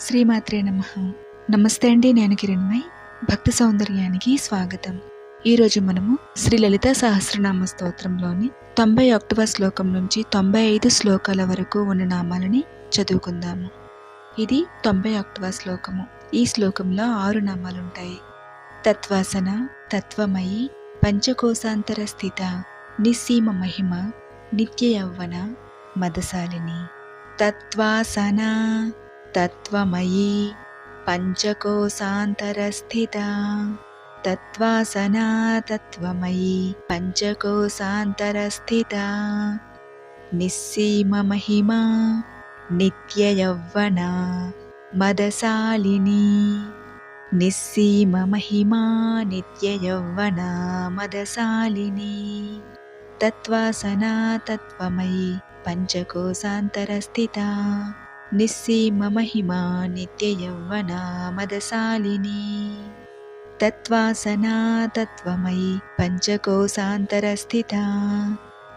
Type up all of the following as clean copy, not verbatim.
శ్రీమాత్రే నమః. నమస్తే అండి, నేను కిరణ్మయ్. భక్తి సౌందర్యానికి స్వాగతం. ఈరోజు మనము శ్రీ లలితా సహస్రనామ స్తోత్రంలోని 91వ శ్లోకం నుంచి 95 శ్లోకాల వరకు ఉన్న నామాలని చదువుకుందాము. ఇది 91వ శ్లోకము. ఈ శ్లోకంలో 6 నామాలుంటాయి. తత్వాసన, తత్వమయి, పంచకోశాంతర స్థిత, నిస్సీమ మహిమ, నిత్య యౌవన, మదశాలిని. తత్వాసన తత్వమయీ పంచకోశాంతరస్థితా, తత్వాసనా తత్వమయీ పంచకోశాంతరస్థితా, నిస్సీమ మహిమా నిత్యయౌవనా మదశాలిని. నిస్సీమ మహిమా నిత్యయౌవనా మదశాలిని. తత్వాసనా తత్వమయీ పంచకోశాంతరస్థితా, నిస్సీమ మహిమా నిత్య యౌవనా మదశాలిని. తత్వాసనా తత్వమయి పంచకోశాంతరస్థితా,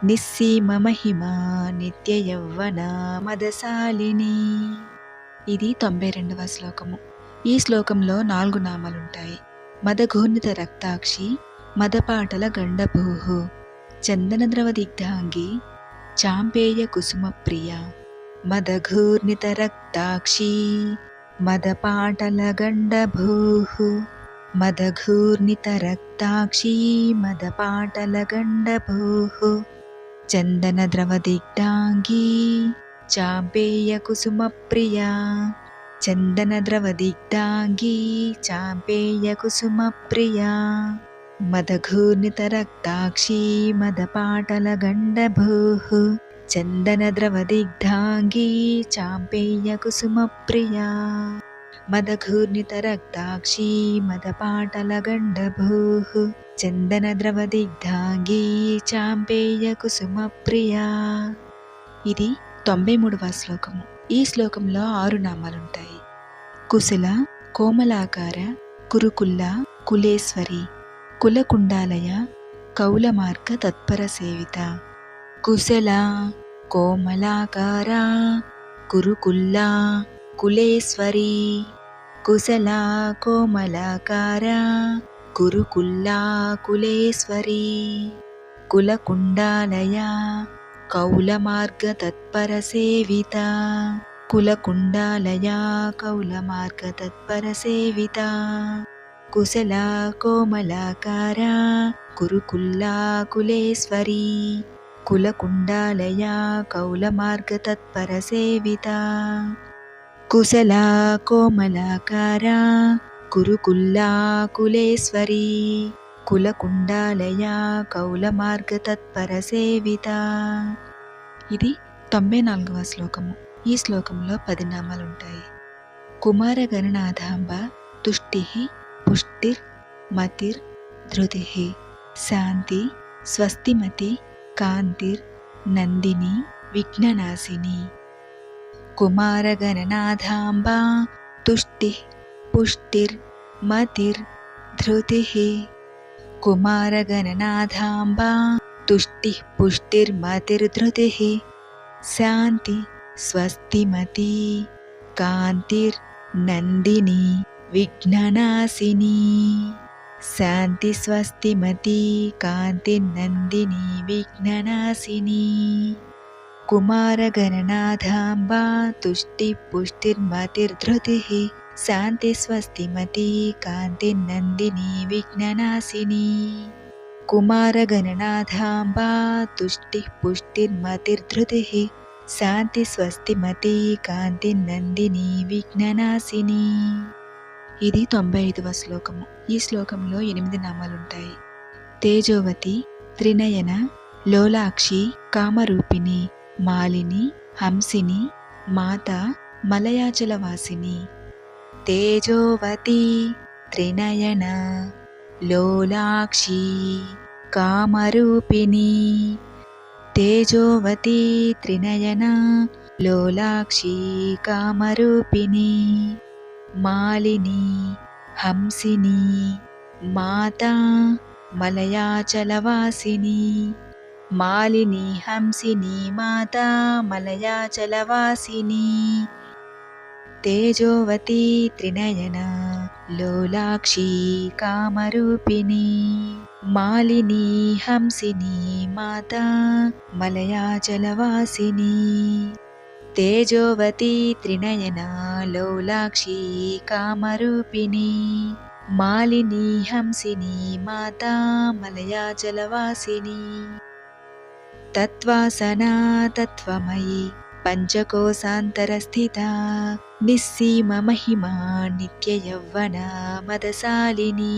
నిస్సీమ మహిమా నిత్య యౌవనా మదశాలిని. ఇది 92వ శ్లోకము. ఈ శ్లోకంలో 4 నామాలుంటాయి. మదఘూర్ణిత రక్తాక్షి, మదపాటల గండభూహు, చందనద్రవ దిగ్ధాంగి, చాంపేయ కుసుమ ప్రియ. మదఘూర్ణిత రక్తాక్షి, మదపాటల గండభూః, మదఘూర్ణిత రక్తాక్షి, మదపాటల గండభూః, చందన ద్రవ దిగ్ధాంగి, చాంపేయ కుసుమ ప్రియా. చందన ద్రవ దిగ్ధాంగి, చాంపేయ కుసుమ ప్రియా. మదఘూర్ణిత రక్తాక్షి, మదపాటల గండభూః, చందన ద్రవ దిగ్ధాంగి, చాంపేయ కుసుమ ప్రియా. మదఘూర్ణిత రక్తాక్షి, మదపాటల గండభూః, చందన ద్రవ దిగ్ధాంగి, చాంపేయ కుసుమ ప్రియా. ఇది 93వ శ్లోకము. ఈ శ్లోకంలో 6 నామాలుంటాయి. కుశల, కోమలాకార, కురుకుల్ల, కులేశ్వరి, కులకుండాలయ, కౌలమార్గ తత్పర సేవిత. కుశల, కోమలాకార, కురుకుల్ల, కులేశ్వరి. కుశల, కోమలాకార, కురుకుల్ల, కులేశ్వరి, కులకుండాలయ, కౌలమార్గ తత్పర సేవిత. కులకుండాలయ, కౌలమార్గ తత్పర సేవిత. కుశల, కోమలాకార, కురుకుల్ల, కులేశ్వరి, కులకుండాలయ, కౌలమార్గ తత్పర సేవిత. కుశల, కోమలాకార, కురుకుల్ల, కులేశ్వరి, కులకుండాలయ, కౌలమార్గ తత్పర సేవిత. ఇది 94వ శ్లోకము. ఈ శ్లోకంలో 10 నామాలుంటాయి. కుమార గణనాథాంబ, తుష్టిః, పుష్టిర్, మతిర్, ధృతిః, శాంతి, స్వస్తిమతి, కాంతిర్, నందిని, విఘ్ననాశిని. కుమార గణనాథాంబ, తుష్టిః, పుష్టిర్, మతిర్, ధృతిః. కుమార గణనాథాంబ, తుష్టిః, పుష్టిర్, మతిర్, ధృతిః, శాంతి, స్వస్తిమతి, కాంతిర్, నందిని, విఘ్ననాశిని. శాంతి, స్వస్తిమతి, కాంతి, నందిని, విఘ్ననాశిని. కుమార గణనాథాంబ, తుష్టి, పుష్టిర్మతిర్ధృతిః, శాంతి, స్వస్తిమతి, కాంతి, నందిని, విఘ్ననాశిని. కుమార గణనాథాంబ, తుష్టి, పుష్టిర్మతిర్ధృతిః, శాంతి, స్వస్తిమతి, కాంతి, నందిని, విఘ్ననాశిని. ఇది 95వ శ్లోకము. ఈ శ్లోకంలో 8 నామాలుంటాయి. తేజోవతి, త్రినయన, లోలాక్షి, కామరూపిణి, మాలిని, హంసిని, మాత, మలయాచలవాసిని. తేజోవతి, త్రినయన, లోలాక్షి, కామరూపిణి. తేజోవతి, త్రినయన, లోలాక్షి, కామరూపిణి, మాలిని, హంసిని, మాతా, మలయాచలవాసిని. మాలిని, హంసిని, మాతా, మలయాచలవాసిని. తేజోవతి త్రినయనా లోలాక్షీ కామరూపిణి మాలిని హంసిని మాతా మలయాచలవాసిని తేజోవతి త్రినయనా లోలాక్షీ కామరూపిణి మాలిని హంసిని మాతా మలయాచలవాసిని తత్వాసనా తత్వమయి పంచకోశాంతరస్థితా నిస్సీమ మహిమా నిత్య యౌవన మదశాలిని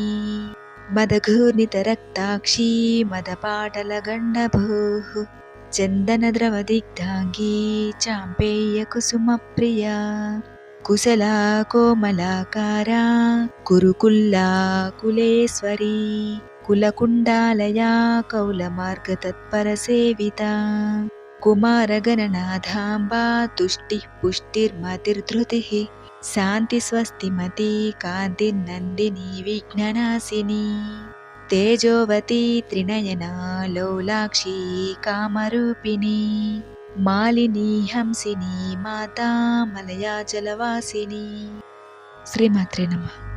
మదఘూర్ణితరక్తాక్షీ మదపాటలగండభూః చందనద్రవదిగ్ధాంగీ చాంపేయకుసుమప్రియా కుశలా కోమలాకారా కురుకుల్లా కులేశ్వరీ కులకుండాలయా కౌలమార్గతత్పరసేవితా కుమారగణనాథాంబా తుష్టిః పుష్టిర్మతిర్ధృతిః శాంతిస్వస్తిమతి కాంతిర్నందిని విఘ్ననాశిని తేజోవతి త్రినయనా లోలాక్షీ కామరూపిణి మాలిని హంసిని మాతా మలయాచలవాసిని. శ్రీమాత్రే నమః.